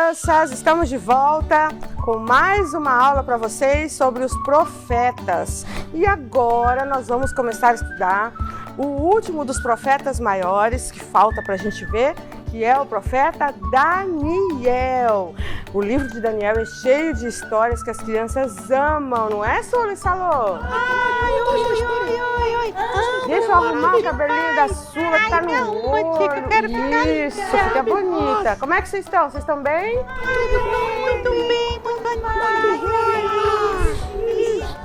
crianças, estamos de volta com mais uma aula para vocês sobre os profetas. E agora nós vamos começar a estudar o último dos profetas maiores que falta para a gente ver, que é o profeta Daniel. O livro de Daniel é cheio de histórias que as crianças amam, não é, Sula e Salô? Deixa eu arrumar o cabelinho da Sula que tá no olho. Isso, fica bonita. Como é que vocês estão? Vocês estão bem? Muito bem, muito animado.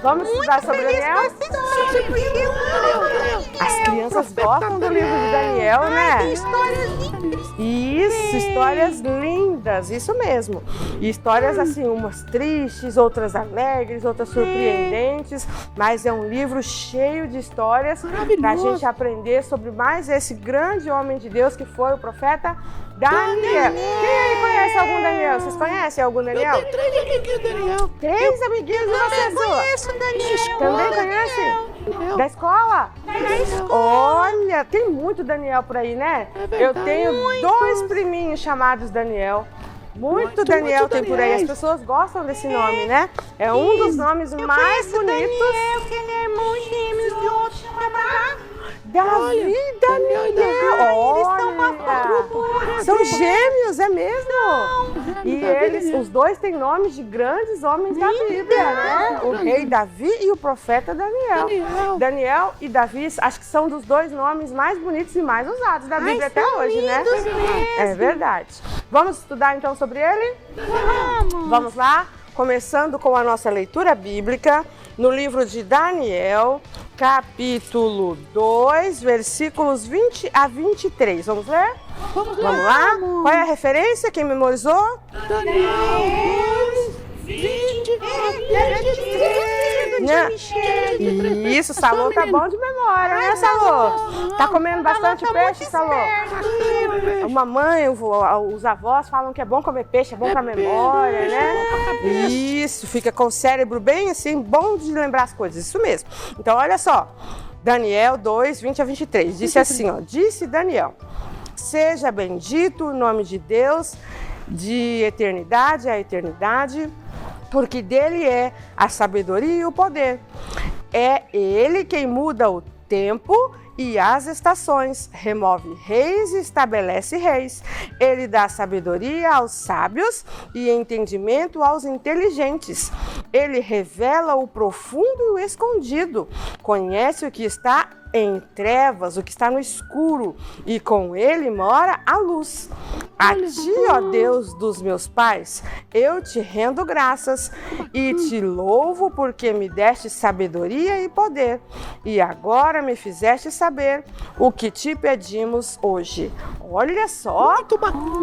Vamos estudar sobre Daniel? As crianças gostam do livro de Daniel, né? Histórias lindas. Isso, histórias lindas, isso mesmo. E histórias assim, umas tristes, outras alegres, outras surpreendentes, mas é um livro cheio de histórias para a gente aprender sobre mais esse grande homem de Deus que foi o profeta Daniel. Quem aí conhece algum Daniel? Vocês conhecem algum Daniel? Eu tenho 3 amiguinhos, Daniel. 3 amiguinhos de você, Sula? Conheço, Daniel. Também conhece? Da escola? Olha, tem muito Daniel por aí, né? Eu tenho 2 priminhos chamados Daniel. Muito Daniel tem por aí. As pessoas gostam desse nome, né? É um dos nomes mais bonitos. Daniel, que ele é irmão gêmeos de outro chamado Davi e Daniel. Eles são uma Olha, são gêmeos, é mesmo? E eles, os dois têm nomes de grandes homens da Bíblia, né? O rei Davi e o profeta Daniel. Daniel e Davi, acho que são dos 2 nomes mais bonitos e mais usados da Bíblia até hoje, né? É verdade. Vamos estudar então sobre ele? Vamos lá? Começando com a nossa leitura bíblica no livro de Daniel, capítulo 2, versículos 20 a 23. Vamos ler? Vamos lá? Qual é a referência? Quem memorizou? Daniel 2, 20 a 23. Isso, Salô tá bom de memória, né, Salô? Tá comendo bastante peixe, Salô? A mamãe, os avós falam que é bom comer peixe, é bom pra memória, né? Isso, fica com o cérebro bem assim, bom de lembrar as coisas, isso mesmo. Então, olha só, Daniel 2, 20 a 23, disse assim, ó, disse Daniel, seja bendito o nome de Deus de eternidade a eternidade, porque dele é a sabedoria e o poder. É ele quem muda o tempo e as estações, remove reis e estabelece reis. Ele dá sabedoria aos sábios e entendimento aos inteligentes. Ele revela o profundo e o escondido. Conhece o que está em trevas, o que está no escuro, e com ele mora a luz. A ti, ó Deus dos meus pais, eu te rendo graças e te louvo porque me deste sabedoria e poder, e agora me fizeste saber o que te pedimos hoje. Olha só,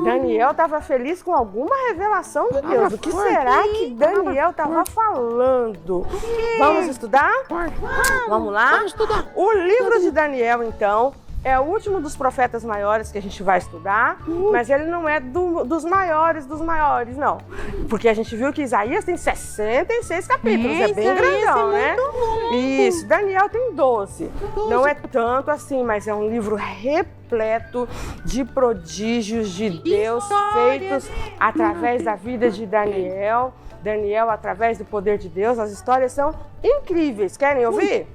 Daniel estava feliz com alguma revelação de Deus. O que será que Daniel estava falando? Vamos estudar? Vamos lá? Vamos estudar. O livro de Daniel, então, é o último dos profetas maiores que a gente vai estudar, mas ele não é dos maiores, não. Porque a gente viu que Isaías tem 66 capítulos, é bem grandão, né? Isso, Daniel tem 12. Não é tanto assim, mas é um livro repleto de prodígios de Deus feitos através da vida de Daniel. Daniel, através do poder de Deus, as histórias são incríveis. Querem ouvir?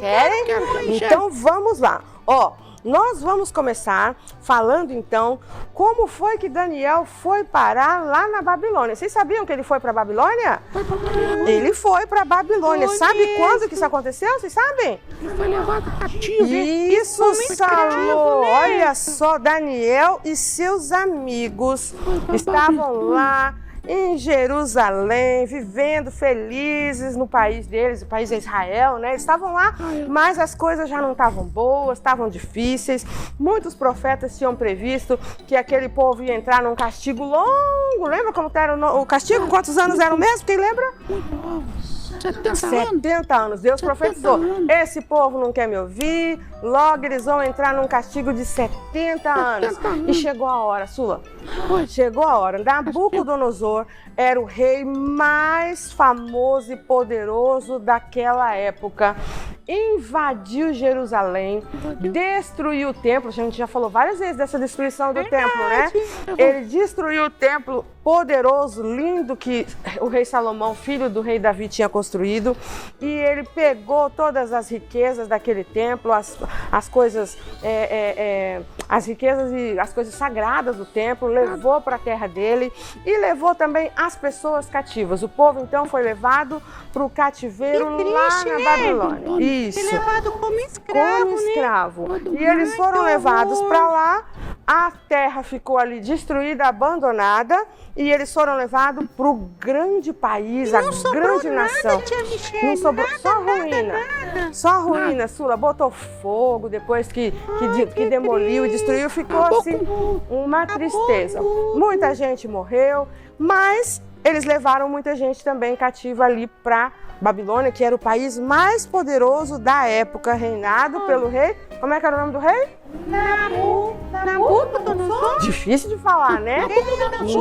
Querem? Então vamos lá. Ó, nós vamos começar falando então como foi que Daniel foi parar lá na Babilônia. Vocês sabiam que ele foi para a Babilônia? Ele foi para a Babilônia. Sabe quando que isso aconteceu? Vocês sabem? Ele foi levado cativo. Isso, Salô. Olha só, Daniel e seus amigos estavam lá em Jerusalém, vivendo felizes no país deles, o país é Israel, né? Eles estavam lá, mas as coisas já não estavam boas, estavam difíceis. Muitos profetas tinham previsto que aquele povo ia entrar num castigo longo. Lembra como era o castigo? Quantos anos eram mesmo? Quem lembra? 70 anos. Deus profetizou. Esse povo não quer me ouvir, logo eles vão entrar num castigo de 70 anos. E chegou a hora, Sula. Chegou a hora. Nabucodonosor era o rei mais famoso e poderoso daquela época. invadiu Jerusalém, destruiu o templo. A gente já falou várias vezes dessa destruição do templo, né? Ele destruiu o templo poderoso, lindo, que o rei Salomão, filho do rei Davi, tinha construído. E ele pegou todas as riquezas daquele templo, as coisas, as riquezas e as coisas sagradas do templo, levou para a terra dele e levou também as pessoas cativas. O povo, então, foi levado para o cativeiro lá na Babilônia. Isso. Foi levado como escravo, Como escravo. E eles foram levados para lá, a terra ficou ali destruída, abandonada, e eles foram levados para o grande país, a grande nação. Não sobrou, só ruína. Só ruína, Sula. Botou fogo depois que demoliu e destruiu, ficou assim uma tristeza. Muita gente morreu, mas eles levaram muita gente também cativa ali para Babilônia, que era o país mais poderoso da época, reinado pelo rei. Como é que era o nome do rei? Nabucodonosor. Difícil de falar, né?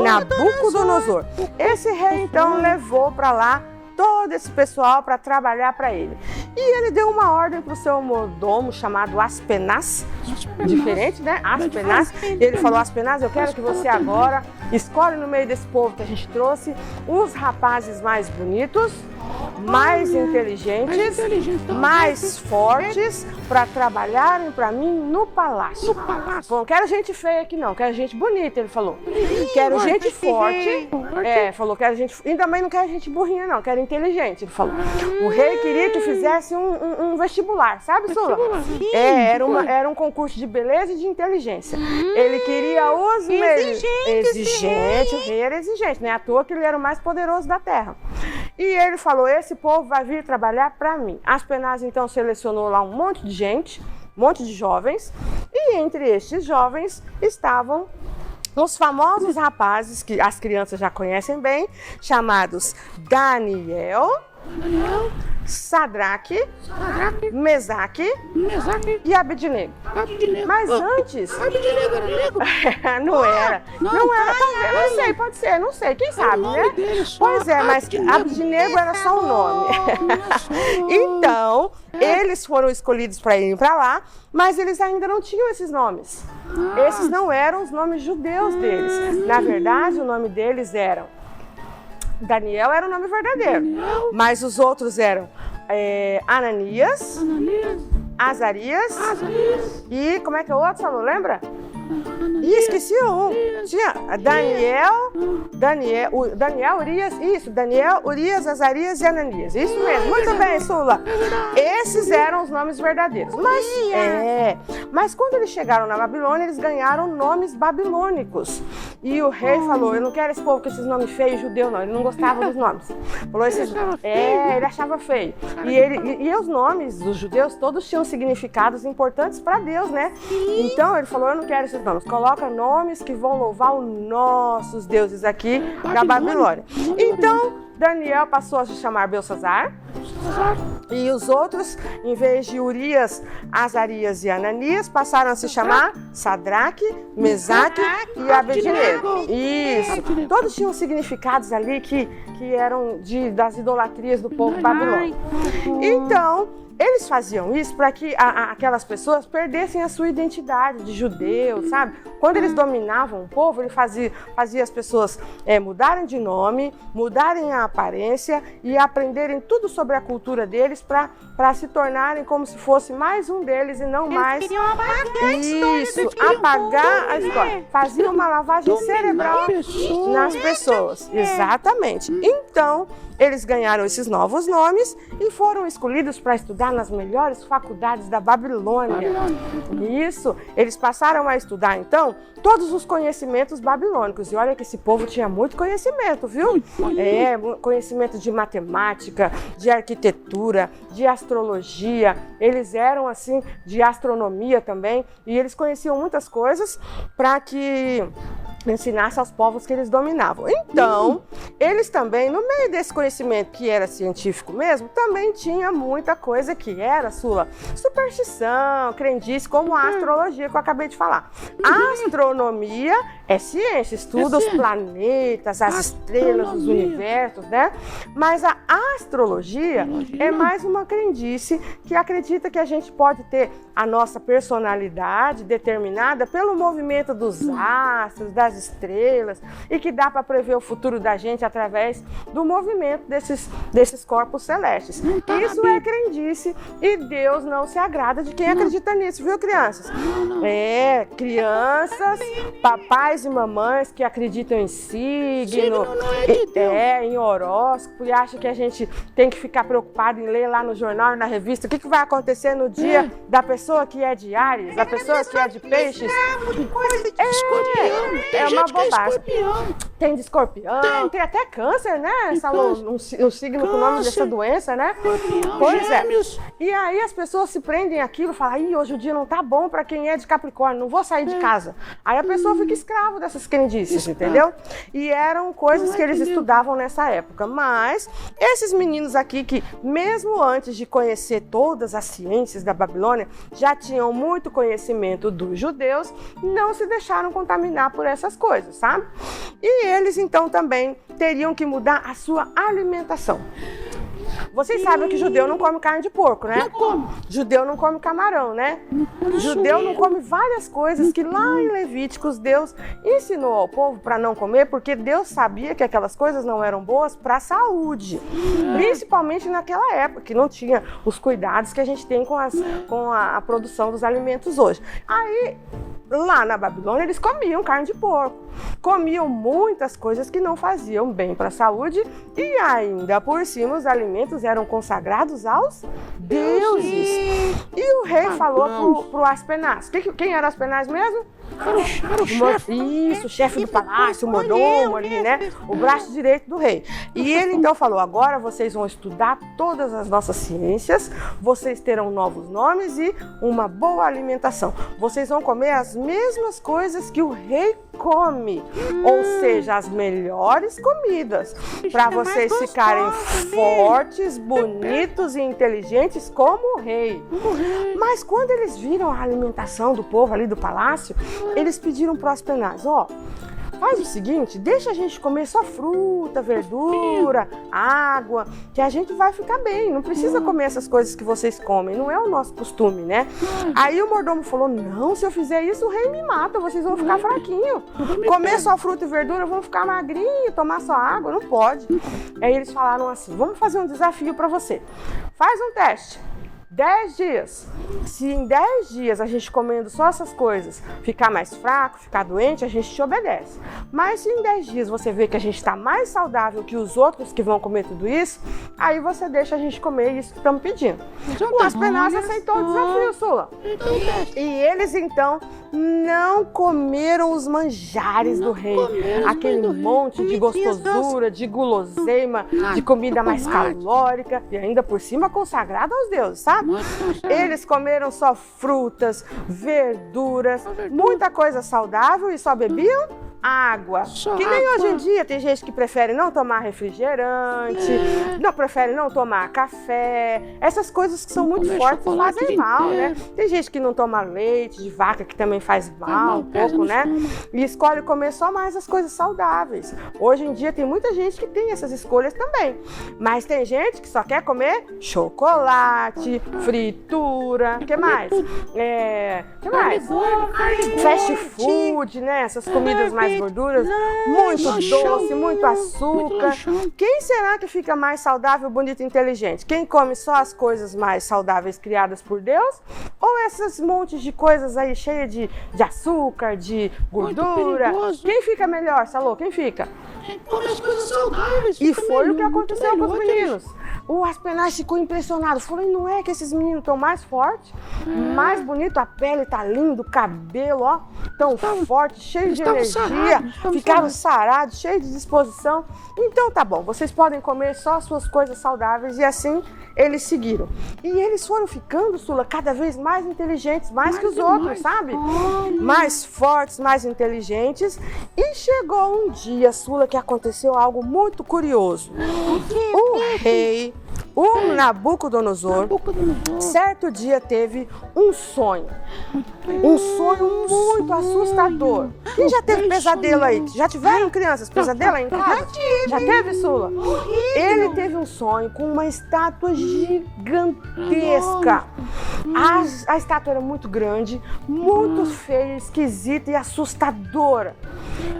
Nabucodonosor. Esse rei, então, levou para lá todo esse pessoal para trabalhar para ele. E ele deu uma ordem para o seu mordomo chamado Aspenaz, diferente, né? Aspenaz. Ele falou: Aspenaz, eu quero que você agora escolhe no meio desse povo que a gente trouxe os rapazes mais bonitos, mais inteligentes, mais fortes, para trabalharem para mim no palácio. Bom, quero gente feia aqui não, quero gente bonita, ele falou. Quero gente forte. Falou, quero gente. E também não quero gente burrinha, não, quero inteligente, ele falou. O rei queria que fizesse um vestibular, sabe, Sula? Era um concurso de beleza e de inteligência. Ele queria os melhores. Exigente, o rei era exigente, não é à toa que ele era o mais poderoso da terra. E ele falou: esse povo vai vir trabalhar para mim. Aspenaz então selecionou lá um monte de gente, um monte de jovens, e entre estes jovens estavam os famosos rapazes que as crianças já conhecem bem, chamados Daniel, Sadraque, Mesaque e Abednego. Mas antes... Abednego era negro? Não era. Não era, talvez, não sei, pode ser, não sei, quem sabe, né? Pois é, mas Abednego era só o nome. Então, eles foram escolhidos para irem para lá, mas eles ainda não tinham esses nomes. Esses não eram os nomes judeus deles. Na verdade, o nome deles era... Daniel era o nome verdadeiro, mas os outros eram Ananias, Azarias e como é que é o outro falou, lembra? E esqueci um. Tinha Daniel, Urias, isso, Daniel, Urias, Azarias e Ananias. Isso mesmo, muito bem, Sula. Esses eram os nomes verdadeiros. Mas quando eles chegaram na Babilônia, eles ganharam nomes babilônicos. E o rei falou: eu não quero esse povo com esses nomes feios, judeu não. Ele não gostava dos nomes. Falou ele achava feio. E os nomes dos judeus todos tinham significados importantes para Deus, né? Então ele falou: eu não quero esses nomes. Coloca nomes que vão louvar os nossos deuses aqui da Babilônia. Então, Daniel passou a se chamar Belsazar. E os outros, em vez de Urias, Azarias e Ananias, passaram a se chamar Sadraque, Mesaque e Abednego. Isso. Todos tinham significados ali que eram das idolatrias do povo babilônico. Então, eles faziam isso para que aquelas pessoas perdessem a sua identidade de judeu, sabe? Quando eles dominavam o povo, ele fazia as pessoas mudarem de nome, mudarem a aparência e aprenderem tudo sobre a cultura deles para se tornarem como se fosse mais um deles e não mais... Eles queriam apagar a história. Faziam uma lavagem cerebral nas pessoas. Exatamente. Então, eles ganharam esses novos nomes e foram escolhidos para estudar nas melhores faculdades da Babilônia. Isso, eles passaram a estudar, então, todos os conhecimentos babilônicos. E olha que esse povo tinha muito conhecimento, viu? Conhecimento de matemática, de arquitetura, de astrologia. Eles eram, assim, de astronomia também. E eles conheciam muitas coisas para que ensinasse aos povos que eles dominavam. Então, eles também, no meio desse conhecimento que era científico mesmo, também tinha muita coisa que era, Sula, superstição, crendice, como a astrologia que eu acabei de falar. A astronomia É ciência, estuda os planetas, as estrelas, os universos, né? Mas a astrologia é mais uma crendice que acredita que a gente pode ter a nossa personalidade determinada pelo movimento dos astros, das estrelas, e que dá para prever o futuro da gente através do movimento desses corpos celestes. Isso é crendice e Deus não se agrada de quem acredita nisso, viu, crianças? Crianças, papais e mamães que acreditam em signo, em horóscopo, e acham que a gente tem que ficar preocupado em ler lá no jornal e na revista o que vai acontecer no dia da pessoa que é de Áries, da pessoa que é de Peixes. É uma bobagem. Tem de Escorpião, tem até câncer, né? Um signo com o nome dessa doença, né? Pois é. E aí as pessoas se prendem àquilo e falam, hoje o dia não tá bom para quem é de Capricórnio, não vou sair de casa. Aí a pessoa fica escravo dessas crendices, entendeu? E eram coisas que eles estudavam nessa época. Mas esses meninos aqui que, mesmo antes de conhecer todas as ciências da Babilônia, já tinham muito conhecimento dos judeus, não se deixaram contaminar por essas coisas, sabe? E eles então também teriam que mudar a sua alimentação. Vocês sabem que judeu não come carne de porco, né? Não come. Judeu não come camarão, né? Judeu não come várias coisas que lá em Levíticos Deus ensinou ao povo para não comer, porque Deus sabia que aquelas coisas não eram boas para a saúde. Principalmente naquela época, que não tinha os cuidados que a gente tem com a produção dos alimentos hoje. Aí, lá na Babilônia, eles comiam carne de porco. Comiam muitas coisas que não faziam bem para a saúde e ainda por cima os alimentos eram consagrados aos deuses. E o rei falou pro Aspenaz. Quem era Aspenaz mesmo? Era o chefe. Isso, o chefe do palácio, o mordomo ali, né? O braço direito do rei. E ele então falou, agora vocês vão estudar todas as nossas ciências, vocês terão novos nomes e uma boa alimentação. Vocês vão comer as mesmas coisas que o rei come, ou seja, as melhores comidas, para vocês ficarem fortes, bonitos e inteligentes como o rei. Mas quando eles viram a alimentação do povo ali do palácio, eles pediram para o Aspenaz, faz o seguinte, deixa a gente comer só fruta, verdura, água, que a gente vai ficar bem, não precisa comer essas coisas que vocês comem, não é o nosso costume, né? Aí o mordomo falou, não, se eu fizer isso o rei me mata, vocês vão ficar fraquinhos, comer só fruta e verdura, vão ficar magrinhos, tomar só água, não pode. Aí eles falaram assim, vamos fazer um desafio para você, faz um teste. 10 dias. Se em 10 dias a gente comendo só essas coisas ficar mais fraco, ficar doente, a gente te obedece. Mas se em 10 dias você vê que a gente está mais saudável que os outros que vão comer tudo isso, aí você deixa a gente comer isso que estamos pedindo. O Aspenaz aceitou o desafio, Sula. E eles então não comeram os manjares do rei. Aquele monte de gostosura, de guloseima, de comida mais calórica e ainda por cima consagrada aos deuses, sabe? Eles comeram só frutas, verduras, muita coisa saudável e só bebiam água. Que nem hoje em dia tem gente que prefere não tomar refrigerante, não prefere não tomar café, essas coisas que são muito fortes e fazem mal, né? Tem gente que não toma leite de vaca, que também faz mal um pouco, né? E escolhe comer só mais as coisas saudáveis. Hoje em dia tem muita gente que tem essas escolhas também, mas tem gente que só quer comer chocolate, fritura, o que mais? Que mais? Fast food, né? Essas comidas mais gorduras, muito doce, muito açúcar. Quem será que fica mais saudável, bonito e inteligente? Quem come só as coisas mais saudáveis criadas por Deus? Ou esses montes de coisas aí cheias de açúcar, de gordura? Quem fica melhor, Salô? Quem fica? Come as coisas saudáveis. E foi o que aconteceu com os meninos. O Aspenaz ficou impressionado. Falou, não é que esses meninos estão mais fortes, mais bonito, a pele tá linda, o cabelo, tão forte, cheio de energia, ficaram sarados, cheios de disposição. Então tá bom, vocês podem comer só as suas coisas saudáveis. E assim eles seguiram. E eles foram ficando, Sula, cada vez mais inteligentes, mais que os outros, sabe? Mais fortes, mais inteligentes. E chegou um dia, Sula, que aconteceu algo muito curioso. O Nabucodonosor, certo dia, teve um sonho. Um sonho muito assustador. Quem já teve pesadelo aí? Já tiveram, crianças, pesadelo aí em casa? Já teve, Sula? Ele teve um sonho com uma estátua gigantesca. A estátua era muito grande, muito feia, esquisita e assustadora.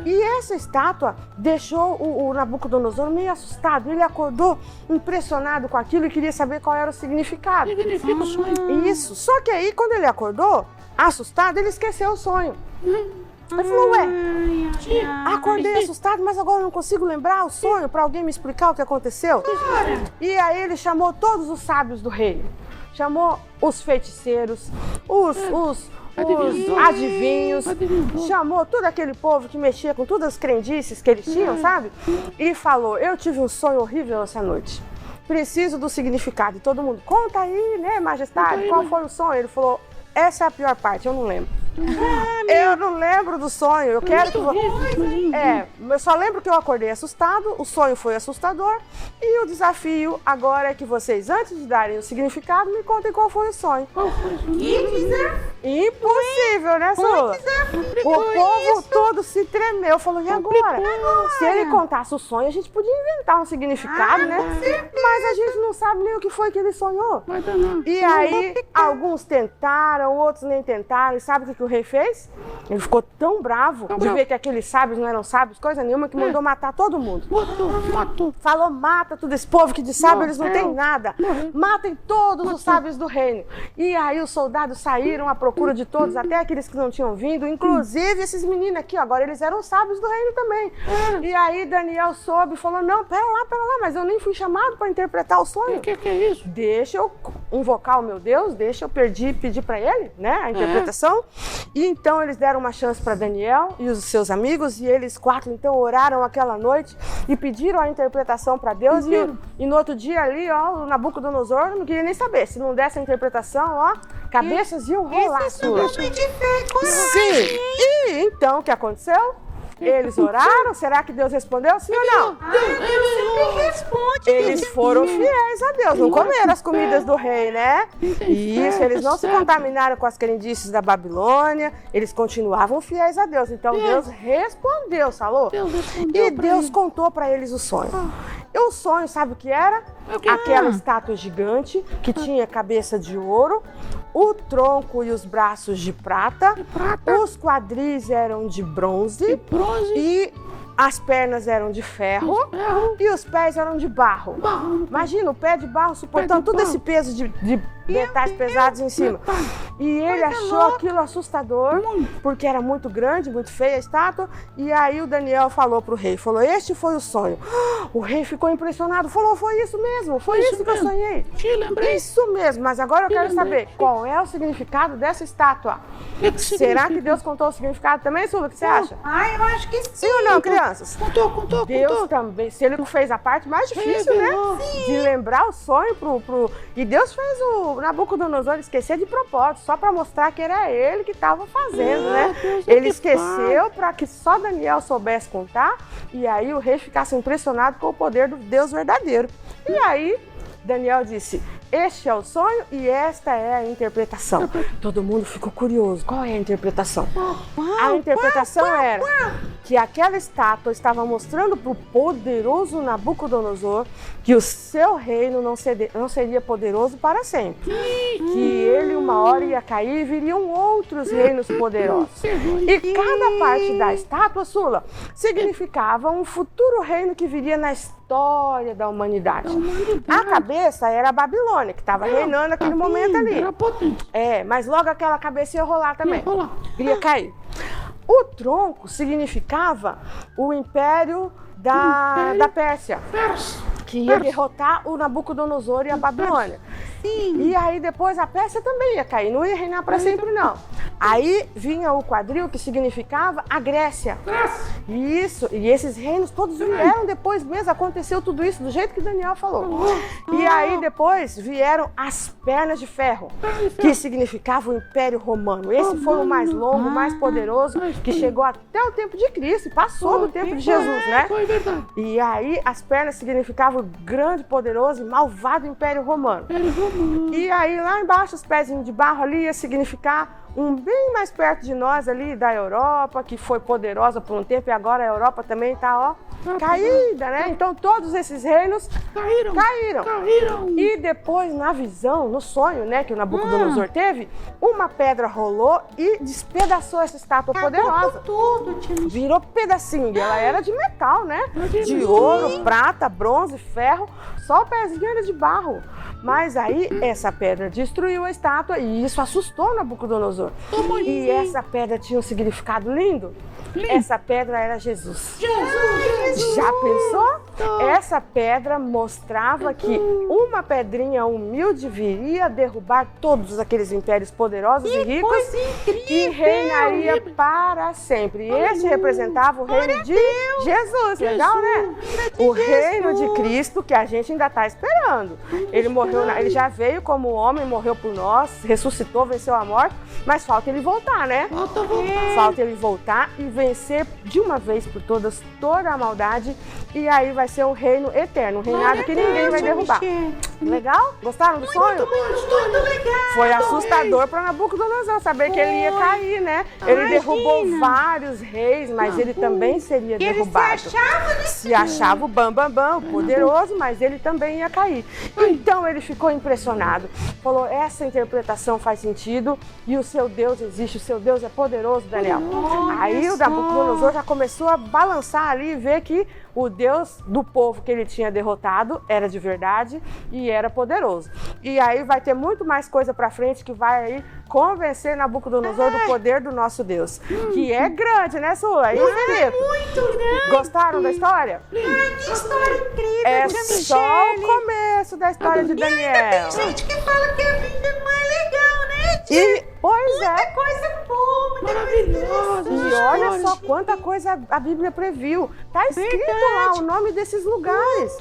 E essa estátua deixou o Nabucodonosor meio assustado. Ele acordou impressionado com aquilo e queria saber qual era o significado. Significa o sonho. Isso. Só que aí, quando ele acordou, assustado, ele esqueceu o sonho. Ele falou, ué, acordei assustado, mas agora não consigo lembrar o sonho para alguém me explicar o que aconteceu. E aí ele chamou todos os sábios do reino. Chamou os feiticeiros, os adivinhos, chamou todo aquele povo que mexia com todas as crendices que eles tinham, sabe? E falou, eu tive um sonho horrível essa noite. Preciso do significado. E todo mundo, conta aí, né, majestade, qual foi o sonho? Ele falou, essa é a pior parte, eu não lembro. Eu não lembro do sonho, eu quero que eu só lembro que eu acordei assustado, o sonho foi assustador e o desafio agora é que vocês, antes de darem o significado, me contem qual foi o sonho. Impossível, né, Sula? O povo todo se tremeu, falou, e agora? Se ele contasse o sonho, a gente podia inventar um significado, né? Mas a gente não sabe nem o que foi que ele sonhou. E aí, alguns tentaram, outros nem tentaram, e sabe o que o rei fez? Ele ficou tão bravo de ver que aqueles sábios não eram sábios, coisa nenhuma, que mandou matar todo mundo. Matou. Falou, mata todo esse povo que de sábio eles não têm nada. Matem todos os sábios do reino. E aí os soldados saíram à procura de todos, até aqueles que não tinham vindo, inclusive esses meninos aqui, agora eles eram sábios do reino também. E aí Daniel soube e falou, não, pera lá, mas eu nem fui chamado para interpretar o sonho. O que é isso? Deixa eu invocar o meu Deus, deixa eu pedir para ele, né, a interpretação. E então eles deram uma chance para Daniel e os seus amigos, e eles 4 então oraram aquela noite e pediram a interpretação para Deus. E no outro dia ali, ó, o Nabucodonosor não queria nem saber. Se não desse a interpretação, ó, cabeças iam rolar. Esse é homem de fé, coragem. Sim. E então o que aconteceu? Eles oraram, será que Deus respondeu sim ou não? Deus sempre responde. Eles foram fiéis a Deus, não comeram as comidas do rei, né? Isso, eles não se contaminaram com as crendices da Babilônia, eles continuavam fiéis a Deus. Então Deus respondeu, Salô. E Deus contou para eles o sonho. E o sonho, sabe o que era? Aquela estátua gigante que tinha cabeça de ouro, o tronco e os braços de prata, os quadris eram de bronze e as pernas eram de ferro e os pés eram de barro. Imagina o pé de barro suportando todo esse peso de metais pesados em cima. E ele achou aquilo assustador, porque era muito grande, muito feia a estátua. E aí o Daniel falou pro rei, falou, este foi o sonho. O rei ficou impressionado, falou, foi isso mesmo, foi isso que eu sonhei. Isso mesmo, mas agora eu quero saber qual é o significado dessa estátua. Será que Deus contou o significado também, Sula? O que você acha? Eu acho que sim. Sim ou não, crianças? Contou. Deus também, se ele não fez a parte mais difícil, né? De lembrar o sonho pro... E Deus fez o Nabucodonosor esquecer de propósito, só para mostrar que era ele que estava fazendo, né? Ele esqueceu para que só Daniel soubesse contar, e aí o rei ficasse impressionado com o poder do Deus verdadeiro. E aí Daniel disse, este é o sonho e esta é a interpretação. Todo mundo ficou curioso. Qual é a interpretação? A interpretação era que aquela estátua estava mostrando para o poderoso Nabucodonosor que o seu reino não seria poderoso para sempre. Que ele uma hora ia cair e viriam outros reinos poderosos. E cada parte da estátua, Sula, significava um futuro reino que viria na história da humanidade. A cabeça era a Babilônia, que estava reinando naquele momento ali. Mas logo aquela cabeça ia rolar também. Ia cair. O tronco significava o império da Pérsia, que ia derrotar o Nabucodonosor e a Babilônia. E aí depois a Pérsia também ia cair, não ia reinar para sempre não. Aí vinha o quadril, que significava a Grécia. Isso, e esses reinos todos vieram depois mesmo, aconteceu tudo isso do jeito que Daniel falou. E aí depois vieram as pernas de ferro, que significava o Império Romano. Esse foi o mais longo, o mais poderoso, que chegou até o tempo de Cristo e passou do tempo de Jesus, né? Foi verdade. E aí as pernas significavam o grande, poderoso e malvado Império Romano. E aí lá embaixo os pezinhos de barro ali ia significar um bem mais perto de nós ali da Europa, que foi poderosa por um tempo e agora a Europa também está, caída, né? Então todos esses reinos caíram. E depois na visão, no sonho, né, que o Nabucodonosor teve, uma pedra rolou e despedaçou essa estátua poderosa. Tudo, tia Michele. Virou pedacinho, e ela era de metal, né? De ouro, prata, bronze, ferro, só o pezinho era de barro. Mas aí essa pedra destruiu a estátua e isso assustou Nabucodonosor. E essa pedra tinha um significado lindo. Essa pedra era Jesus. Já pensou? Essa pedra mostrava que uma pedrinha humilde viria derrubar todos aqueles impérios poderosos e ricos e reinaria para sempre. E esse representava o reino de Jesus. Legal, né? O reino de Cristo que a gente ainda está esperando. Ele morreu, ele já veio como homem, morreu por nós, ressuscitou, venceu a morte, mas falta ele voltar, né? Falta ele voltar e vencer de uma vez por todas toda a maldade, e aí vai ser um reino eterno, um reinado que ninguém vai derrubar. Legal? Gostaram do sonho? Muito legal. Foi assustador para Nabucodonosor saber que ele ia cair, né? Ele derrubou vários reis, mas ele também seria derrubado. Se achava o bam, poderoso, mas ele também ia cair. Então ele ficou impressionado. Falou, essa interpretação faz sentido e o seu Deus existe, o seu Deus é poderoso, Daniel. Aí o Nabucodonosor já começou a balançar ali e ver que o Deus do povo que ele tinha derrotado era de verdade e era poderoso. E aí vai ter muito mais coisa pra frente que vai aí convencer Nabucodonosor do poder do nosso Deus. Que é grande, né, Sula? É infinito. Muito grande. Gostaram da história? Ai, que história incrível, É tia só o Michele. começo da história de E ainda Daniel. tem gente que fala que a vida é mais legal, né, tia? E, pois é. Muita coisa boa, muita coisa Maravilhosa. E olha só quanta coisa a Bíblia previu. Tá escrito lá o nome desses lugares.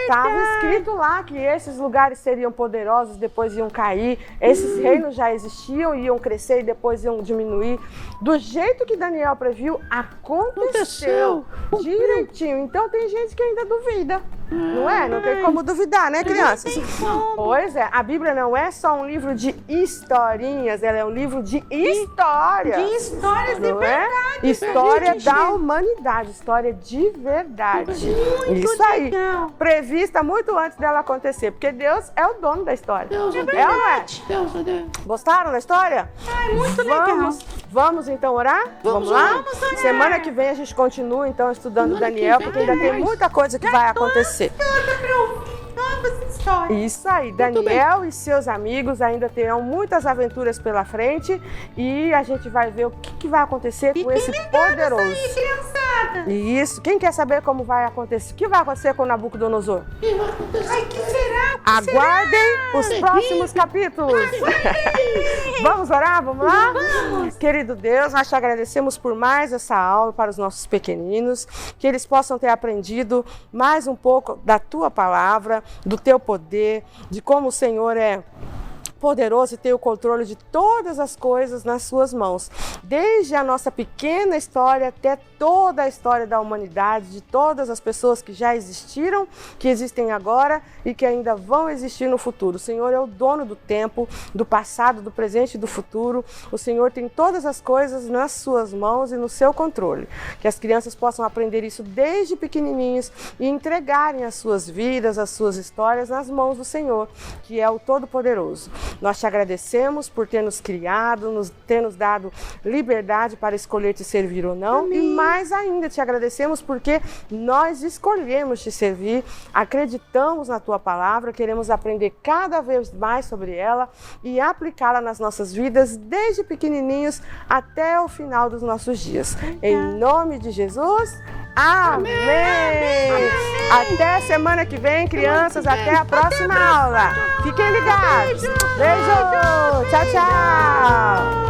Estava escrito lá que esses lugares seriam poderosos, depois iam cair. Esses reinos já existiam, iam crescer e depois iam diminuir. Do jeito que Daniel previu, aconteceu direitinho. Então tem gente que ainda duvida. Não é? Não tem como duvidar, né, crianças? Pois é, a Bíblia não é só um livro de historinhas, ela é um livro de histórias. De histórias de Não é? verdade. História da humanidade, história de verdade. Isso aí. legal. Prevista muito antes dela acontecer, porque Deus é o dono da história. Deus é É ou não é? Deus é Deus. Gostaram da história? Ai, muito legal. Vamos então orar? Vamos lá? vamos orar. Semana que vem a gente continua então estudando Daniel, porque ainda tem muita coisa que vai acontecer. Toda pra ouvir novas histórias. Isso aí, Daniel e seus amigos ainda terão muitas aventuras pela frente e a gente vai ver o que vai acontecer com esse poderoso. Aí, criançada. Isso, quem quer saber como vai acontecer? O que vai acontecer com Nabucodonosor? Ai, que será? Aguardem os próximos capítulos. Vamos orar? Vamos lá? Vamos. Querido Deus, nós te agradecemos por mais essa aula para os nossos pequeninos, que eles possam ter aprendido mais um pouco da tua palavra, do teu poder, de como o Senhor é poderoso e tem o controle de todas as coisas nas suas mãos. Desde a nossa pequena história até toda a história da humanidade, de todas as pessoas que já existiram, que existem agora e que ainda vão existir no futuro. O Senhor é o dono do tempo, do passado, do presente e do futuro. O Senhor tem todas as coisas nas suas mãos e no seu controle. Que as crianças possam aprender isso desde pequenininhos e entregarem as suas vidas, as suas histórias nas mãos do Senhor, que é o Todo-Poderoso. Nós te agradecemos por ter nos criado, ter nos dado liberdade para escolher te servir ou não. Amém. E mais ainda te agradecemos porque nós escolhemos te servir, acreditamos na tua palavra, queremos aprender cada vez mais sobre ela e aplicá-la nas nossas vidas desde pequenininhos até o final dos nossos dias. Em nome de Jesus, amém! Amém. Até semana que vem, crianças, até a próxima aula. Fiquem ligados. Beijo! Tchau, tchau!